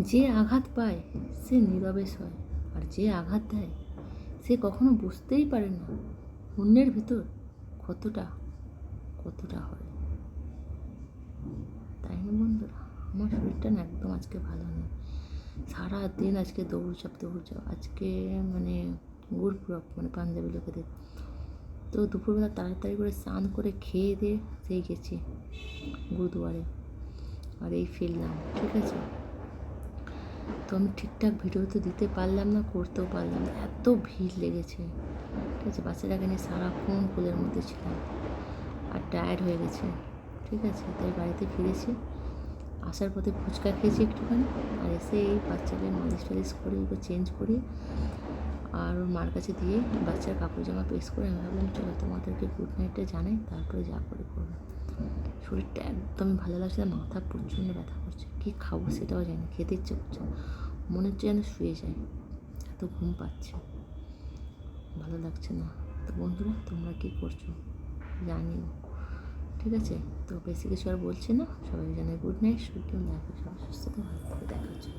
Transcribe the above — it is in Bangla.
যে আঘাত পায় সে নীরবে সয়, আর যে আঘাত দেয় সে কখনো বুঝতেই পারে না অন্যের ভিতর কতটা কতটা হয়। তাই না বন্ধুরা? আমার শরীরটা না একদম আজকে ভালো নেই। সারাদিন আজকে দৌড়ঝাঁপ। আজকে মানে গুড়পুরব মানে পাঞ্জাবি লোকেদের। তো দুপুরবেলা তাড়াতাড়ি করে স্নান করে খেয়ে দিয়ে সেই গেছি গুরুদুয়ারে, আর এই ফিরলাম। ঠিক আছে, তো আমি ঠিকঠাক ভিডিও তো দিতে পারলাম না, করতেও পারলাম না, এত ভিড় লেগেছে। ঠিক আছে, বাচ্চাটাকে নিয়ে সারাক্ষণ কোলের মধ্যে ছিলাম আর টায়ার্ড হয়ে গেছে। ঠিক আছে, তাই বাড়িতে ফিরেছি। আসার পথে ফুচকা খেয়েছি একটুখানি, আর এসে এই বাচ্চাকে মালিশ টালিশ করে ওকে চেঞ্জ করি আর ওর মার কাছে দিয়ে বাচ্চার কাপড় জামা প্রেস করে আমি ভাবলাম চলো তোমাদেরকে গুড নাইটটা জানাই, তারপরে যা করে করবো। শরীরটা একদমই ভালো লাগছে না, মাথা প্রচণ্ড ব্যথা করছে, কী খাবো সেটাও জানি, খেতে ইচ্ছে করছে, মনে হচ্ছে যেন শুয়ে যায়, এত ঘুম পাচ্ছে, ভালো লাগছে না। তো বন্ধুরা তোমরা কী করছো জানিও। ঠিক আছে, তো বেশি কিছু আর বলছি না, সবাই জানাই গুড নাইট, সুন্দর লাগবে, সবাই সুস্থ, ভালো থাকে, দেখা হচ্ছে।